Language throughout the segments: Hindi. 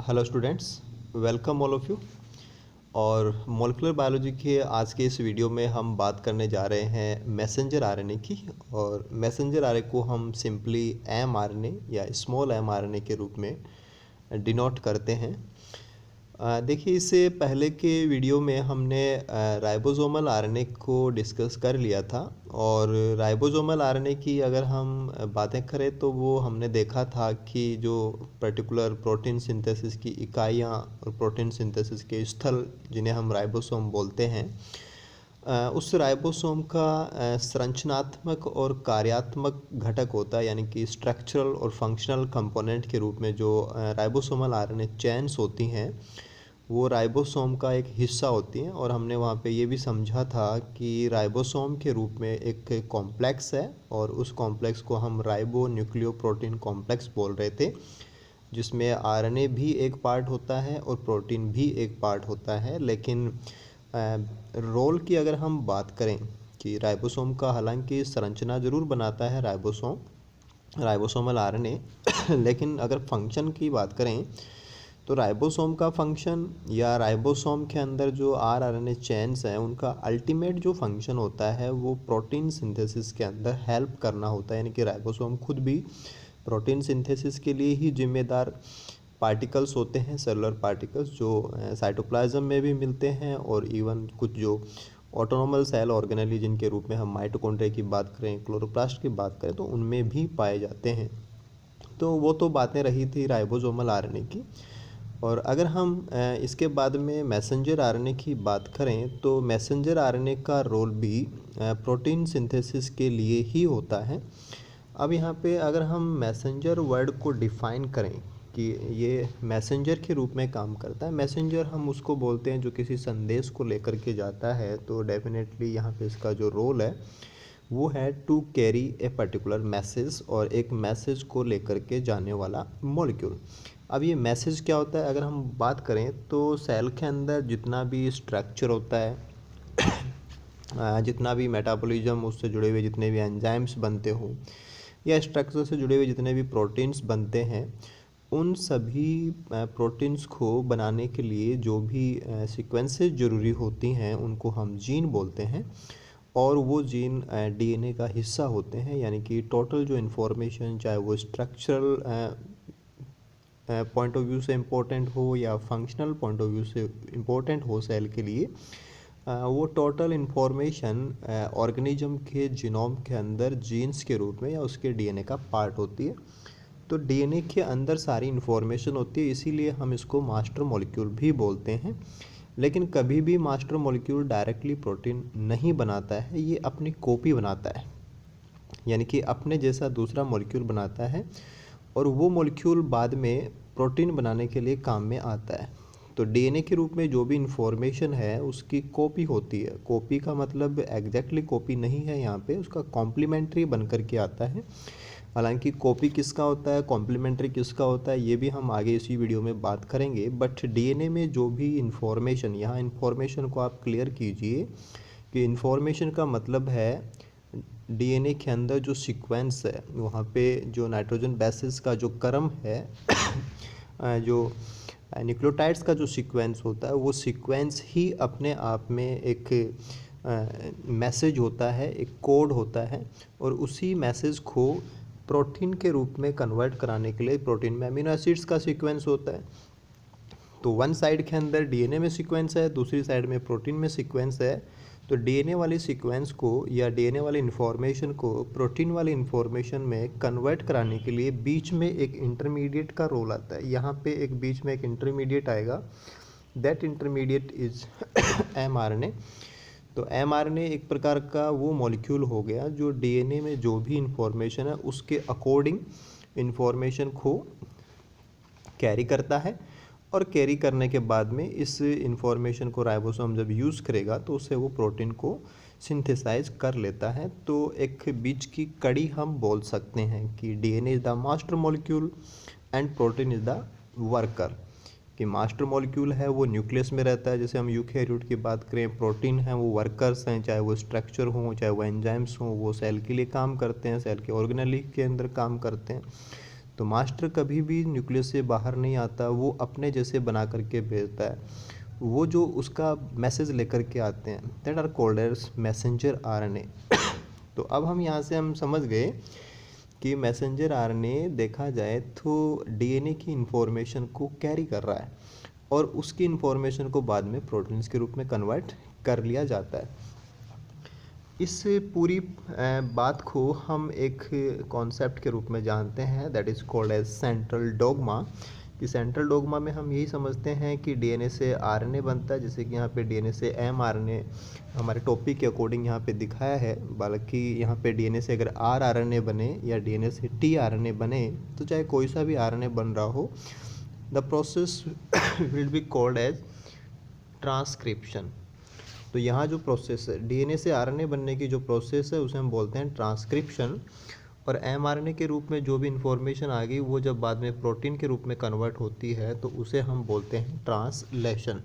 Hello students, welcome all of you. और मॉलिक्यूलर बायोलॉजी के आज के इस वीडियो में हम बात करने जा रहे हैं मैसेंजर आरएनए की। और मैसेंजर आरएनए को हम सिंपली एमआरएनए या स्मॉल एमआरएनए के रूप में डिनोट करते हैं। देखिए, इससे पहले के वीडियो में हमने राइबोसोमल आरएनए को डिस्कस कर लिया था। और राइबोसोमल आरएनए की अगर हम बातें करें तो वो हमने देखा था कि जो पर्टिकुलर प्रोटीन सिंथेसिस की इकाइयाँ और प्रोटीन सिंथेसिस के स्थल जिन्हें हम राइबोसोम बोलते हैं, उस राइबोसोम का संरचनात्मक और कार्यात्मक घटक होता है, यानी कि स्ट्रक्चरल और फंक्शनल कंपोनेंट के रूप में जो राइबोसोमल आरएनए चेन्स होती हैं वो राइबोसोम का एक हिस्सा होती हैं। और हमने वहाँ पे ये भी समझा था कि राइबोसोम के रूप में एक कॉम्प्लेक्स है और उस कॉम्प्लेक्स को हम राइबो न्यूक्लियोप्रोटीन कॉम्प्लेक्स बोल रहे थे, जिसमें आरएनए भी एक पार्ट होता है और प्रोटीन भी एक पार्ट होता है। लेकिन रोल की अगर हम बात करें कि राइबोसोम का हालांकि संरचना ज़रूर बनाता है राइबोसोमल आरएनए लेकिन अगर फंक्शन की बात करें तो राइबोसोम का फंक्शन या राइबोसोम के अंदर जो आरएनए चेन्स हैं उनका अल्टीमेट जो फंक्शन होता है वो प्रोटीन सिंथेसिस के अंदर हेल्प करना होता है। यानी कि राइबोसोम खुद भी प्रोटीन सिंथेसिस के लिए ही जिम्मेदार पार्टिकल्स होते हैं, सेलुलर पार्टिकल्स जो साइटोप्लाज्म में भी मिलते हैं और इवन कुछ जो ऑटोनोमल सेल ऑर्गेनेली जिनके रूप में हम माइटोकॉन्ड्रिया की बात करें, क्लोरोप्लास्ट की बात करें तो उनमें भी पाए जाते हैं। तो वो तो बातें रही थी राइबोसोमल आरएनए की। और अगर हम इसके बाद में मैसेंजर आरएनए की बात करें तो मैसेंजर आरएनए का रोल भी प्रोटीन सिंथेसिस के लिए ही होता है। अब यहाँ पे अगर हम मैसेंजर वर्ड को डिफ़ाइन करें कि ये मैसेंजर के रूप में काम करता है, मैसेंजर हम उसको बोलते हैं जो किसी संदेश को लेकर के जाता है। तो डेफिनेटली यहाँ पे इसका जो रोल है वो है to carry a particular message, और एक मैसेज को लेकर के जाने वाला मॉलिक्यूल। अब ये मैसेज क्या होता है अगर हम बात करें तो सेल के अंदर जितना भी स्ट्रक्चर होता है जितना भी मेटाबॉलिज्म उससे जुड़े हुए जितने भी एंजाइम्स बनते हों या स्ट्रक्चर से जुड़े हुए जितने भी प्रोटीन्स बनते हैं, उन सभी प्रोटीन्स को बनाने के लिए जो भी सीक्वेंसेस ज़रूरी होती हैं उनको हम जीन बोलते हैं। और वो जीन डीएनए का हिस्सा होते हैं। यानी कि टोटल जो इन्फॉर्मेशन, चाहे वो स्ट्रक्चरल पॉइंट ऑफ व्यू से इम्पोर्टेंट हो या फंक्शनल पॉइंट ऑफ व्यू से इम्पोर्टेंट हो सेल के लिए, वो टोटल इन्फॉर्मेशन ऑर्गेनिज्म के जीनोम के अंदर जीन्स के रूप में या उसके डीएनए का पार्ट होती है। तो डीएनए के अंदर सारी इन्फॉर्मेशन होती है, इसीलिए हम इसको मास्टर मॉलिक्यूल भी बोलते हैं। लेकिन कभी भी मास्टर मॉलिक्यूल डायरेक्टली प्रोटीन नहीं बनाता है, ये अपनी कॉपी बनाता है, यानी कि अपने जैसा दूसरा मॉलिक्यूल बनाता है और वो मॉलिक्यूल बाद में प्रोटीन बनाने के लिए काम में आता है। तो डीएनए के रूप में जो भी इंफॉर्मेशन है उसकी कॉपी होती है। कॉपी का मतलब एग्जैक्टली कॉपी नहीं है, यहाँ पे उसका कॉम्प्लीमेंट्री बन करके आता है। हालांकि कॉपी किसका होता है, कॉम्प्लीमेंट्री किसका होता है, ये भी हम आगे इसी वीडियो में बात करेंगे। बट डीएनए में जो भी इंफॉर्मेशन, यहाँ इंफॉर्मेशन को आप क्लियर कीजिए कि इंफॉर्मेशन का मतलब है डीएनए के अंदर जो सीक्वेंस है वहाँ पे जो नाइट्रोजन बेसिस का जो क्रम है जो न्यूक्लियोटाइड्स का जो सीक्वेंस होता है वो सीक्वेंस ही अपने आप में एक मैसेज होता है, एक कोड होता है। और उसी मैसेज को प्रोटीन के रूप में कन्वर्ट कराने के लिए प्रोटीन में अमीनो एसिड्स का सीक्वेंस होता है। तो वन साइड के अंदर डीएनए में सीक्वेंस है, दूसरी साइड में प्रोटीन में सीक्वेंस है। तो डीएनए वाली सीक्वेंस को या डीएनए वाली इन्फॉर्मेशन को प्रोटीन वाली इन्फॉर्मेशन में कन्वर्ट कराने के लिए बीच में एक इंटरमीडिएट का रोल आता है। यहाँ पे एक बीच में एक इंटरमीडिएट आएगा, दैट इंटरमीडिएट इज एमआरएनए। तो एमआरएनए एक प्रकार का वो मॉलिक्यूल हो गया जो डीएनए में जो भी इंफॉर्मेशन है उसके अकॉर्डिंग इंफॉर्मेशन को कैरी करता है। और कैरी करने के बाद में इस इंफॉर्मेशन को राइबोसोम जब यूज़ करेगा तो उससे वो प्रोटीन को सिंथेसाइज कर लेता है। तो एक बीच की कड़ी हम बोल सकते हैं कि DNA is the master molecule and protein is the worker. कि मास्टर मॉलिक्यूल है वो न्यूक्लियस में रहता है, जैसे हम यूकैरियोट की बात करें, प्रोटीन है वो वर्कर्स हैं, चाहे वो स्ट्रक्चर हों चाहे वो एंजाइम्स हों, वो सेल के लिए काम करते हैं, सेल के ऑर्गेनेली के अंदर काम करते हैं। तो मास्टर कभी भी न्यूक्लियस से बाहर नहीं आता, वो अपने जैसे बना करके भेजता है, वो जो उसका मैसेज लेकर के आते हैं, that are called as messenger RNA. तो अब हम यहाँ से हम समझ गए कि मैसेंजर आरएनए देखा जाए तो डीएनए की इंफॉर्मेशन को कैरी कर रहा है और उसकी इंफॉर्मेशन को बाद में प्रोटीन्स के रूप में कन्वर्ट कर लिया जाता है। इस पूरी बात को हम एक कॉन्सेप्ट के रूप में जानते हैं, that is called as central dogma. कि सेंट्रल डोगमा में हम यही समझते हैं कि डीएनए से आरएनए बनता है, जैसे कि यहाँ पे डीएनए से एमआरएनए हमारे टॉपिक के अकॉर्डिंग यहाँ पे दिखाया है। बाकी यहाँ पे डीएनए से अगर आरआरएनए बने या डीएनए से टीआरएनए बने, तो चाहे कोई सा भी आरएनए बन रहा हो, the process will be called as transcription. तो यहाँ जो प्रोसेस है डीएनए से आरएनए बनने की जो प्रोसेस है उसे हम बोलते हैं ट्रांसक्रिप्शन। और एमआरएनए के रूप में जो भी इंफॉर्मेशन आ गई वो जब बाद में प्रोटीन के रूप में कन्वर्ट होती है तो उसे हम बोलते हैं ट्रांसलेशन।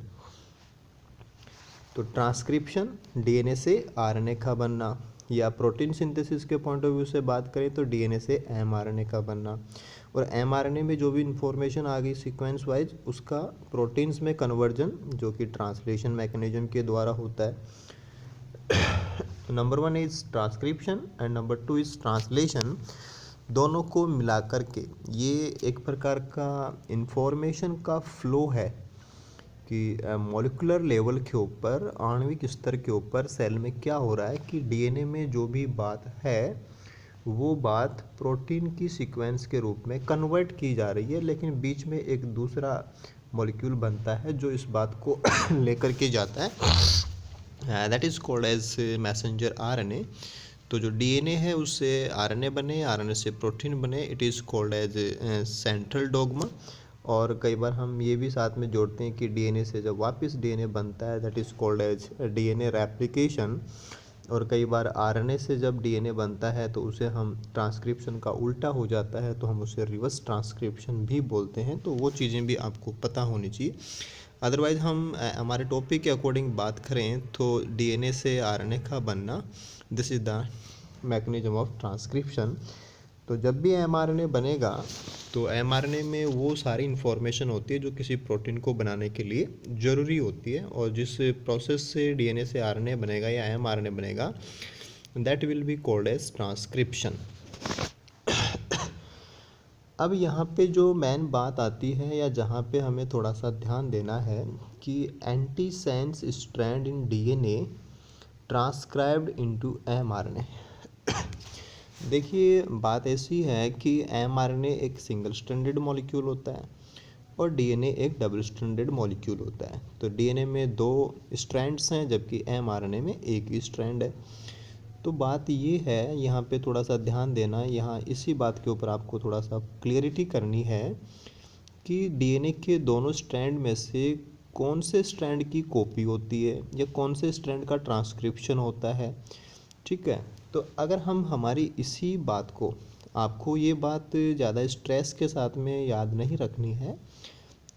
तो ट्रांसक्रिप्शन डीएनए से आरएनए का बनना, या प्रोटीन सिंथेसिस के पॉइंट ऑफ व्यू से बात करें तो डीएनए से एमआरएनए का बनना। और एमआरएनए में जो भी इंफॉर्मेशन आ गई सीक्वेंस वाइज, उसका प्रोटीन्स में कन्वर्जन जो कि ट्रांसलेशन मैकेनिज्म के द्वारा होता है। Number 1 is transcription and number 2 is translation. दोनों को मिला कर के ये एक प्रकार का इंफॉर्मेशन का फ्लो है कि मॉलिक्यूलर लेवल के ऊपर, आणविक स्तर के ऊपर सेल में क्या हो रहा है कि डीएनए में जो भी बात है वो बात प्रोटीन की सीक्वेंस के रूप में कन्वर्ट की जा रही है, लेकिन बीच में एक दूसरा मॉलिक्यूल बनता है जो इस बात को लेकर के जाता है, that is called as messenger RNA. तो जो डीएनए है उससे आरएनए बने, आरएनए से प्रोटीन बने, it is called as central dogma. और कई बार हम ये भी साथ में जोड़ते हैं कि डीएनए से जब वापस डीएनए बनता है, that is called as DNA replication. और कई बार आरएनए से जब डीएनए बनता है तो उसे हम ट्रांसक्रिप्शन का उल्टा हो जाता है तो हम उसे रिवर्स ट्रांसक्रिप्शन भी बोलते हैं। तो वो चीज़ें भी आपको पता होनी चाहिए। अदरवाइज़ हम हमारे टॉपिक के अकॉर्डिंग बात करें तो डीएनए से आरएनए का बनना, this is the mechanism of transcription. तो जब भी एमआरएनए बनेगा तो एमआरएनए में वो सारी इन्फॉर्मेशन होती है जो किसी प्रोटीन को बनाने के लिए ज़रूरी होती है, और जिस प्रोसेस से डीएनए से आरएनए बनेगा या एमआरएनए बनेगा, that will be called as transcription. अब यहाँ पे जो मेन बात आती है या जहाँ पे हमें थोड़ा सा ध्यान देना है कि antisense strand in DNA transcribed into mRNA. देखिए बात ऐसी है कि एमआरएनए एक सिंगल स्ट्रैंडेड मॉलिक्यूल होता है और डीएनए एक डबल स्ट्रैंडेड मॉलिक्यूल होता है। तो डीएनए में 2 स्ट्रैंड्स हैं जबकि एमआरएनए में एक ही स्ट्रैंड है। तो बात ये है, यहाँ पे थोड़ा सा ध्यान देना, यहाँ इसी बात के ऊपर आपको थोड़ा सा क्लियरिटी करनी है कि डीएनए के दोनों स्ट्रैंड में से कौन से स्ट्रैंड की कॉपी होती है या कौन से स्ट्रैंड का ट्रांसक्रिप्शन होता है। ठीक है, तो अगर हम हमारी इसी बात को, आपको ये बात ज़्यादा स्ट्रेस के साथ में याद नहीं रखनी है,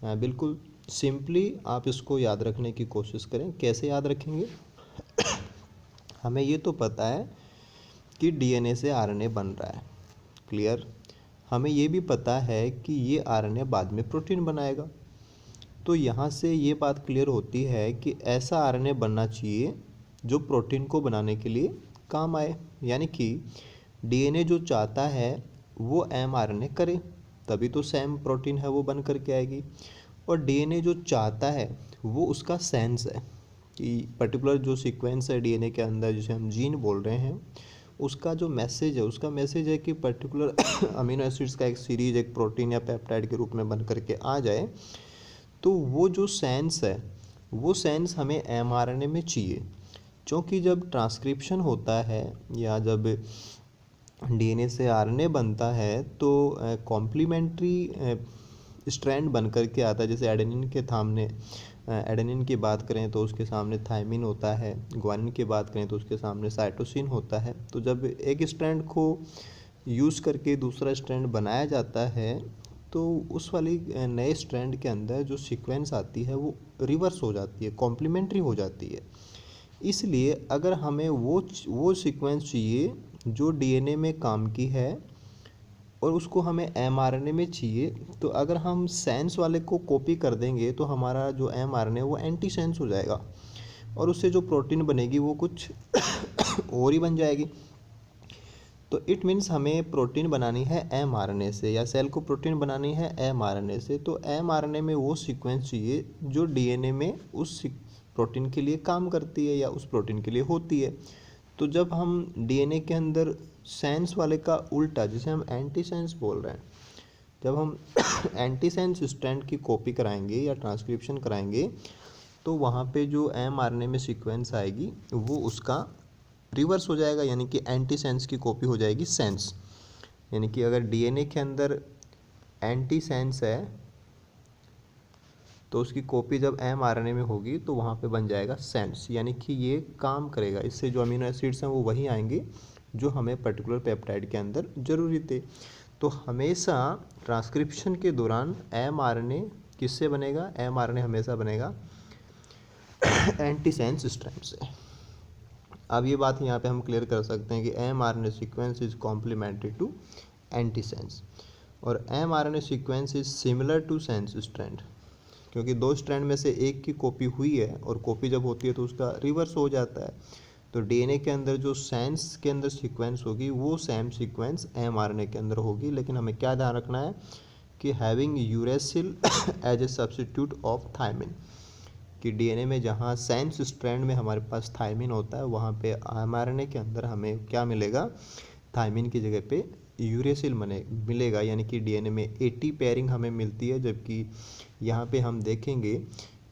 बिल्कुल सिंपली आप इसको याद रखने की कोशिश करें। कैसे याद रखेंगे? हमें ये तो पता है कि डीएनए से आरएनए बन रहा है, क्लियर। हमें ये भी पता है कि ये आरएनए बाद में प्रोटीन बनाएगा। तो यहाँ से ये बात क्लियर होती है कि ऐसा आरएनए बनना चाहिए जो प्रोटीन को बनाने के लिए काम आए, यानी कि डीएनए जो चाहता है वो एमआरएनए करे, तभी तो सेम प्रोटीन है वो बन करके आएगी। और डीएनए जो चाहता है वो उसका सेंस है कि पर्टिकुलर जो सीक्वेंस है डीएनए के अंदर जिसे हम जीन बोल रहे हैं, उसका जो मैसेज है, उसका मैसेज है कि पर्टिकुलर अमीनो एसिड्स का एक सीरीज एक प्रोटीन या पेप्टाइड के रूप में बन करके आ जाए। तो वो जो सेंस है वो सेंस हमें एमआरएनए में चाहिए, क्योंकि जब ट्रांसक्रिप्शन होता है या जब डीएनए से आरएनए बनता है तो कॉम्प्लीमेंट्री स्ट्रैंड बन कर के आता है। जैसे एडेनिन के सामने एडेनिन की बात करें तो उसके सामने थायमिन होता है, ग्वानिन की बात करें तो उसके सामने साइटोसिन होता है। तो जब एक स्ट्रैंड को यूज़ करके दूसरा स्ट्रैंड बनाया जाता है तो उस वाली नए स्ट्रैंड के अंदर जो सीक्वेंस आती है वो रिवर्स हो जाती है, कॉम्प्लीमेंट्री हो जाती है। इसलिए अगर हमें वो सीक्वेंस चाहिए जो डीएनए में काम की है, और उसको हमें mRNA में चाहिए, तो अगर हम सेंस वाले को कॉपी कर देंगे तो हमारा जो mRNA है वो एंटी सेंस हो जाएगा और उससे जो प्रोटीन बनेगी वो कुछ और ही बन जाएगी। तो इट मीन्स हमें प्रोटीन बनानी है mRNA से, या सेल को प्रोटीन बनानी है mRNA से, तो mRNA में वो सीक्वेंस चाहिए जो DNA में उस प्रोटीन के लिए काम करती है या उस प्रोटीन के लिए होती है। तो जब हम DNA के अंदर सेंस वाले का उल्टा, जिसे हम एंटी सेंस बोल रहे हैं, जब हम एंटी सेंस स्ट्रैंड की कॉपी कराएंगे या ट्रांसक्रिप्शन कराएंगे तो वहाँ पे जो mRNA में सीक्वेंस आएगी वो उसका रिवर्स हो जाएगा, यानी कि एंटी सेंस की कॉपी हो जाएगी सेंस। यानी कि अगर DNA के अंदर एंटी सेंस है तो उसकी कॉपी जब mRNA में होगी तो वहाँ पे बन जाएगा सेंस, यानी कि ये काम करेगा। इससे जो अमीनो एसिड्स हैं वो वही आएंगे जो हमें पर्टिकुलर पेप्टाइड के अंदर ज़रूरी थे। तो हमेशा ट्रांसक्रिप्शन के दौरान mRNA किससे बनेगा? mRNA हमेशा बनेगा एंटी सेंस स्ट्रैंड से। अब ये बात यहाँ पे हम क्लियर कर सकते हैं कि mRNA sequence is complementary to anti sense और mRNA sequence is similar to sense strand, क्योंकि दो स्ट्रैंड में से एक की कॉपी हुई है और कॉपी जब होती है तो उसका रिवर्स हो जाता है। तो डीएनए के अंदर जो सेंस के अंदर सीक्वेंस होगी वो सेम सीक्वेंस mRNA के अंदर होगी, लेकिन हमें क्या ध्यान रखना है कि having uracil as a substitute of thymine, कि डीएनए में जहाँ सेंस स्ट्रैंड में हमारे पास थायमिन होता है वहाँ पे mRNA के अंदर हमें क्या मिलेगा? थायमिन की जगह पे यूरेसिल मिलेगा, यानी कि डीएनए में 80 पेयरिंग हमें मिलती है, जबकि यहाँ पे हम देखेंगे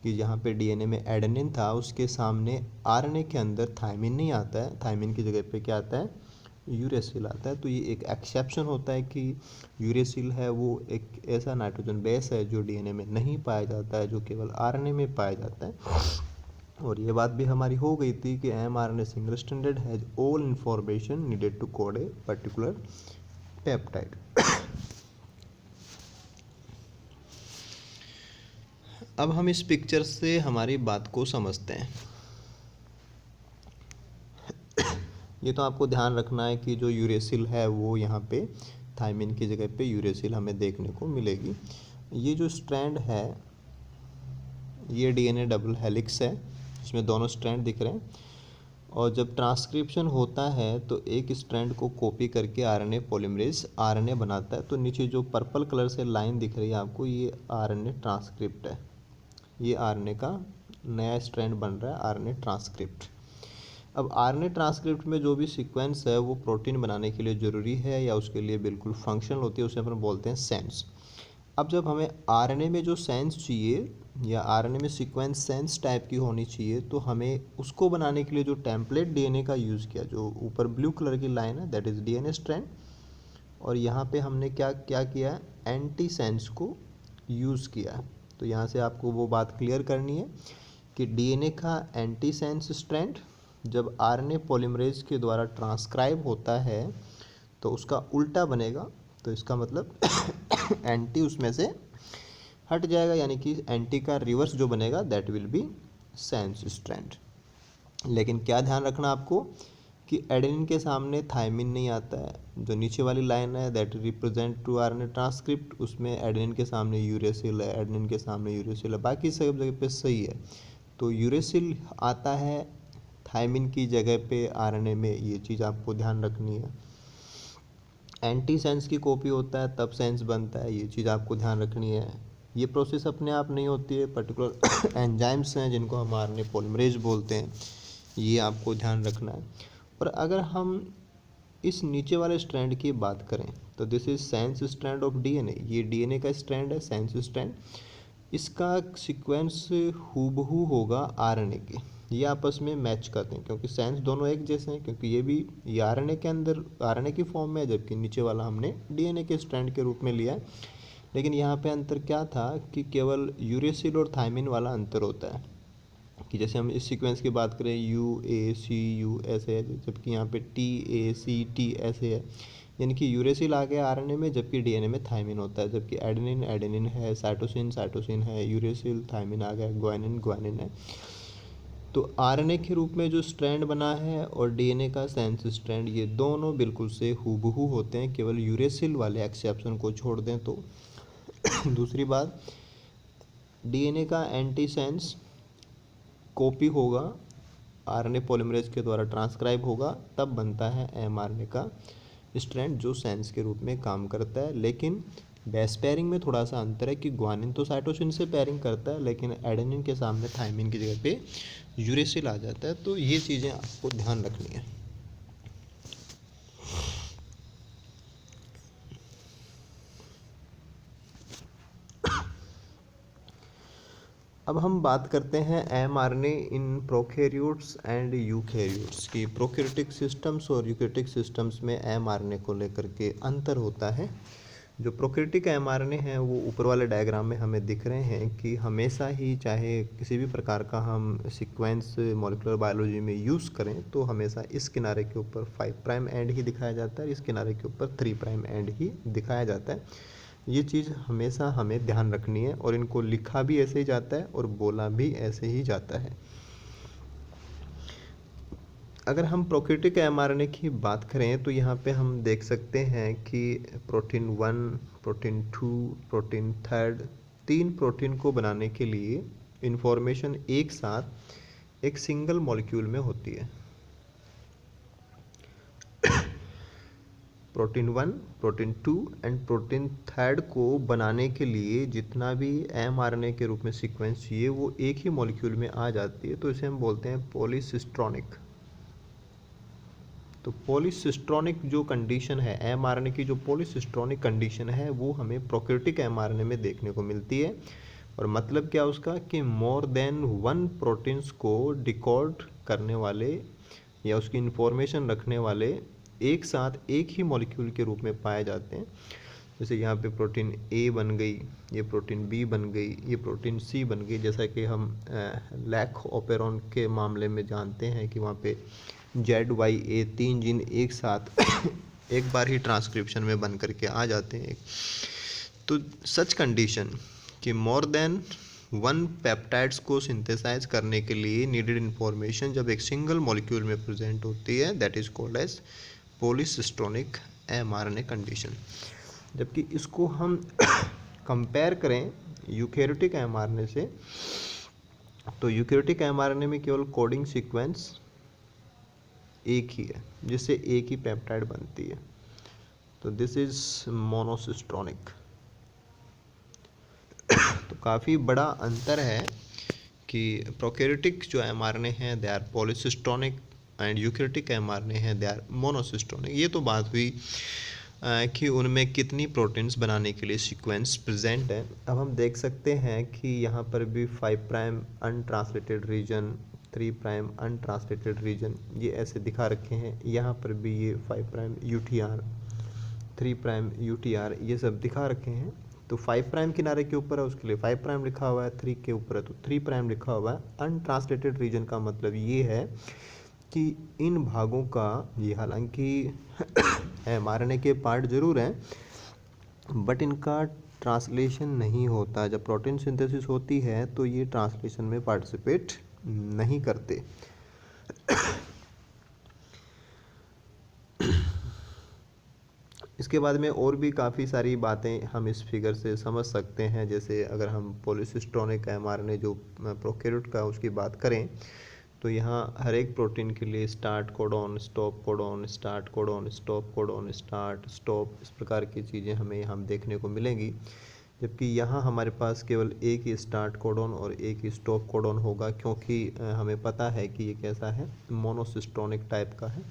कि जहाँ पे डीएनए में एडेनिन था उसके सामने आरएनए के अंदर थायमिन नहीं आता है, थायमिन की जगह पे क्या आता है? यूरेसिल आता है। तो ये एक एक्सेप्शन होता है कि यूरेसिल है वो एक ऐसा नाइट्रोजन बेस है जो डीएनए में नहीं पाया जाता है, जो केवल आरएनए में पाया जाता है। और ये बात भी हमारी हो गई थी कि mRNA single stranded has all information needed to code a particular peptide. अब हम इस पिक्चर से हमारी बात को समझते हैं। ये तो आपको ध्यान रखना है कि जो यूरेसिल है वो यहाँ पे थायमिन की जगह पे यूरेसिल हमें देखने को मिलेगी। ये जो स्ट्रैंड है ये डीएनए डबल हेलिक्स है, इसमें दोनों स्ट्रैंड दिख रहे हैं, और जब ट्रांसक्रिप्शन होता है तो एक स्ट्रैंड को कॉपी करके आरएनए पॉलीमरेज आरएनए बनाता है। तो नीचे जो पर्पल कलर से लाइन दिख रही है आपको, ये आरएनए ट्रांसक्रिप्ट है, ये आरएनए का नया स्ट्रैंड बन रहा है, आरएनए ट्रांसक्रिप्ट। अब आरएनए ट्रांसक्रिप्ट में जो भी सीक्वेंस है वो प्रोटीन बनाने के लिए ज़रूरी है या उसके लिए बिल्कुल फंक्शनल होती है, उसे अपन बोलते हैं सेंस। अब जब हमें आरएनए में जो सेंस चाहिए या आरएनए में सीक्वेंस सेंस टाइप की होनी चाहिए, तो हमें उसको बनाने के लिए जो टेम्पलेट डीएनए का यूज़ किया, जो ऊपर ब्लू कलर की लाइन है दैट इज़ डीएनए स्ट्रैंड, और यहाँ पे हमने क्या क्या किया है? एंटी सेंस को यूज़ किया है। तो यहाँ से आपको वो बात क्लियर करनी है कि डीएनए का एंटी सेंस स्ट्रैंड जब आरएनए पॉलीमरेज के द्वारा ट्रांसक्राइब होता है तो उसका उल्टा बनेगा। तो इसका मतलब एंटी उसमें से हट जाएगा, यानी कि एंटी का रिवर्स जो बनेगा that will B sense strand. लेकिन क्या ध्यान रखना आपको कि एडेनिन के सामने थायमिन नहीं आता है। जो नीचे वाली लाइन है that represent to RNA transcript, उसमें एडेनिन के सामने यूरेसिल है, एडेनिन के सामने यूरेसिल है, बाकी सब जगह पे सही है। तो यूरेसिल आता है थायमिन की जगह पे आरएनए में, ये चीज़ आपको ध्यान रखनी है। एंटी सेंस की कॉपी होता है तब सेंस बनता है, ये चीज़ आपको ध्यान रखनी है। ये प्रोसेस अपने आप नहीं होती है, पर्टिकुलर एंजाइम्स हैं जिनको हम आरएनए पॉलीमरेज बोलते हैं, ये आपको ध्यान रखना है। और अगर हम इस नीचे वाले स्ट्रैंड की बात करें तो this is sense strand of DNA, ये डीएनए का स्ट्रैंड है सेंस स्ट्रैंड, इसका सीक्वेंस हूबहू होगा आरएनए के, ये आपस में मैच करते हैं क्योंकि सेंस दोनों एक जैसे हैं, क्योंकि ये आरएनए के अंदर आरएनए की फॉर्म में है, जबकि नीचे वाला हमने डीएनए के स्ट्रैंड के रूप में लिया है। लेकिन यहाँ पे अंतर क्या था कि केवल यूरेसिल और थायमिन वाला अंतर होता है, कि जैसे हम इस सीक्वेंस की बात करें UACU ऐसे है, जबकि यहाँ पे TACT ऐसे है, यानी कि यूरेसिल आ गया आरएनए में जबकि डीएनए में थायमिन होता है, जबकि एडेनिन एडेनिन है, साइटोसिन साइटोसिन है, यूरेसिल थायमिन आ गया, ग्वानिन ग्वानिन है। तो आरएनए के रूप में जो स्ट्रैंड बना है और डीएनए का सेंस स्ट्रैंड, ये दोनों बिल्कुल से हूबहू होते हैं, केवल यूरेसिल वाले एक्सेप्शन को छोड़ दें तो। दूसरी बात, डीएनए का एंटीसेंस कॉपी होगा, आरएनए पॉलीमरेज के द्वारा ट्रांसक्राइब होगा, तब बनता है एमआरएनए का स्ट्रैंड जो सेंस के रूप में काम करता है। लेकिन बेस पेयरिंग में थोड़ा सा अंतर है कि ग्वानिन तो साइटोसिन से पेयरिंग करता है, लेकिन एडेनिन के सामने थायमिन की जगह पे यूरेसिल आ जाता है। तो ये चीज़ें आपको ध्यान रखनी है। अब हम बात करते हैं mRNA in prokaryotes and eukaryotes की। प्रोकैरियोटिक सिस्टम्स और यूकैरियोटिक सिस्टम्स में एमआरएनए को लेकर के अंतर होता है। जो प्रोकैरियोटिक एमआरएनए हैं वो ऊपर वाले डायग्राम में हमें दिख रहे हैं कि हमेशा ही चाहे किसी भी प्रकार का हम सीक्वेंस मॉलिक्यूलर बायोलॉजी में यूज़ करें तो हमेशा इस किनारे के ऊपर 5 प्राइम एंड ही दिखाया जाता है, इस किनारे के ऊपर 3 प्राइम एंड ही दिखाया जाता है। ये चीज़ हमेशा हमें ध्यान रखनी है और इनको लिखा भी ऐसे ही जाता है और बोला भी ऐसे ही जाता है। अगर हम प्रोकैरियोटिक एमआरएनए की बात करें तो यहाँ पे हम देख सकते हैं कि प्रोटीन 1, प्रोटीन 2, प्रोटीन 3, 3 प्रोटीन को बनाने के लिए इन्फॉर्मेशन एक साथ एक सिंगल मॉलिक्यूल में होती है। प्रोटीन 1, प्रोटीन 2 एंड प्रोटीन 3 को बनाने के लिए जितना भी एमआरएनए के रूप में सीक्वेंस चाहिए वो एक ही मॉलिक्यूल में आ जाती है, तो इसे हम बोलते हैं पॉलीसिस्ट्रॉनिक। तो पॉलीसिस्ट्रॉनिक जो कंडीशन है एमआरएनए की, जो पॉलीसिस्ट्रॉनिक कंडीशन है वो हमें प्रोकैरियोटिक एमआरएनए में देखने को मिलती है। और मतलब क्या उसका कि मोर देन 1 प्रोटीन्स को डिकोड करने वाले या उसकी इंफॉर्मेशन रखने वाले एक साथ एक ही मॉलिक्यूल के रूप में पाए जाते हैं। जैसे यहाँ पे प्रोटीन ए बन गई, ये प्रोटीन बी बन गई, ये प्रोटीन सी बन गई। जैसा कि हम लैक ओपेरॉन के मामले में जानते हैं कि वहाँ पे ZYA 3 जीन एक साथ एक बार ही ट्रांसक्रिप्शन में बन करके आ जाते हैं। तो सच कंडीशन कि मोर देन 1 पेप्टाइड्स को सिंथेसाइज करने के लिए नीडेड इन्फॉर्मेशन जब एक सिंगल मॉलिक्यूल में प्रेजेंट होती है, that is called as polycistronic mRNA condition. जबकि इसको हम कंपेयर करें यूकैरियोटिक एमआरएनए से, तो यूकैरियोटिक एमआरएनए में केवल कोडिंग सीक्वेंस एक ही है जिससे एक ही पेप्टाइड बनती है, तो दिस इज मोनोसिस्ट्रॉनिक। तो काफ़ी बड़ा अंतर है कि प्रोकैरियोटिक जो एमआरएनए हैं they are polycistronic and eukaryotic mRNA हैं दे आर मोनोसिस्ट्रॉनिक। ये तो बात हुई कि उनमें कितनी प्रोटीन्स बनाने के लिए सीक्वेंस प्रेजेंट है। अब हम देख सकते हैं कि यहाँ पर भी 5 prime untranslated region, 3 prime untranslated region ये ऐसे दिखा रखे हैं। यहाँ पर भी ये 5 प्राइम UTR, 3 प्राइम UTR ये सब दिखा रखे हैं। तो 5 प्राइम किनारे के ऊपर है उसके लिए 5 प्राइम लिखा हुआ है, 3 के ऊपर है तो 3 प्राइम लिखा हुआ है। अनट्रांसलेटेड रीजन का मतलब ये है कि इन भागों का, ये हालांकि एमआरएनए के पार्ट जरूर हैं बट इनका ट्रांसलेशन नहीं होता। जब प्रोटीन सिंथेसिस होती है तो ये ट्रांसलेशन में पार्टिसिपेट नहीं करते। इसके बाद में और भी काफ़ी सारी बातें हम इस फिगर से समझ सकते हैं। जैसे अगर हम पॉलीसिस्ट्रॉनिक एमआरएनए जो प्रोकैरियोट का उसकी बात करें तो यहाँ हर एक प्रोटीन के लिए start codon, stop codon, start codon, stop codon, start stop, इस प्रकार की चीज़ें हमें यहाँ देखने को मिलेंगी। जबकि यहाँ हमारे पास केवल एक ही स्टार्ट कोडॉन और एक ही स्टॉप कोडॉन होगा, क्योंकि हमें पता है कि ये कैसा है, मोनोसिस्ट्रॉनिक टाइप का है।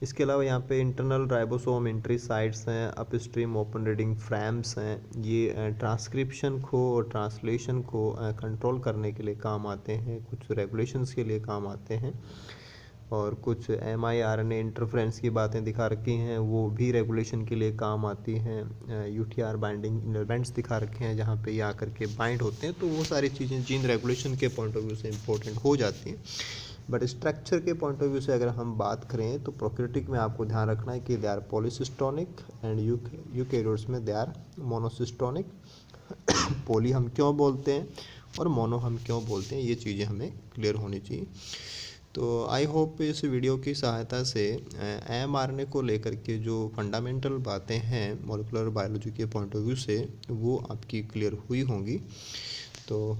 इसके अलावा यहाँ पे इंटरनल राइबोसोम एंट्री साइट्स हैं, अपस्ट्रीम ओपन रीडिंग फ्रेम्स हैं। ये ट्रांसक्रिप्शन को और ट्रांसलेशन को कंट्रोल करने के लिए काम आते हैं, कुछ रेगुलेशंस के लिए काम आते हैं, और कुछ mRNA इंटरफ्रेंस की बातें दिखा रखी हैं वो भी रेगुलेशन के लिए काम आती हैं। UTR बाइंडिंग इनरबेंट्स दिखा रखे हैं जहाँ पे ये आकर के बाइंड होते हैं, तो वो सारी चीज़ें जीन रेगुलेशन के पॉइंट ऑफ व्यू से इंपॉर्टेंट हो जाती हैं। बट स्ट्रक्चर के पॉइंट ऑफ व्यू से अगर हम बात करें तो प्रोकैरियोटिक में आपको ध्यान रखना है कि they are polycistronic and eukaryotes में दे आर मोनोसिस्ट्रॉनिक। पोली हम क्यों बोलते हैं और मोनो हम क्यों बोलते हैं, ये चीज़ें हमें क्लियर होनी चाहिए। तो आई होप इस वीडियो की सहायता से एमआरएनए को लेकर के जो फंडामेंटल बातें हैं मॉलिक्यूलर बायोलॉजी के पॉइंट ऑफ व्यू से वो आपकी क्लियर हुई होंगी। तो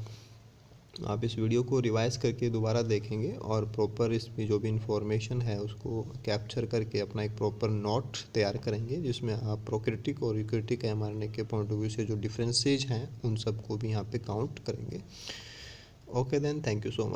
आप इस वीडियो को रिवाइज करके दोबारा देखेंगे और प्रॉपर इसमें जो भी इंफॉर्मेशन है उसको कैप्चर करके अपना एक प्रॉपर नोट तैयार करेंगे, जिसमें आप प्रोक्रिटिक और यूक्रिटिक एमआरएनए के पॉइंट ऑफ व्यू से जो डिफरेंसेज हैं उन सबको भी यहाँ पे काउंट करेंगे। Okay then, thank you so much.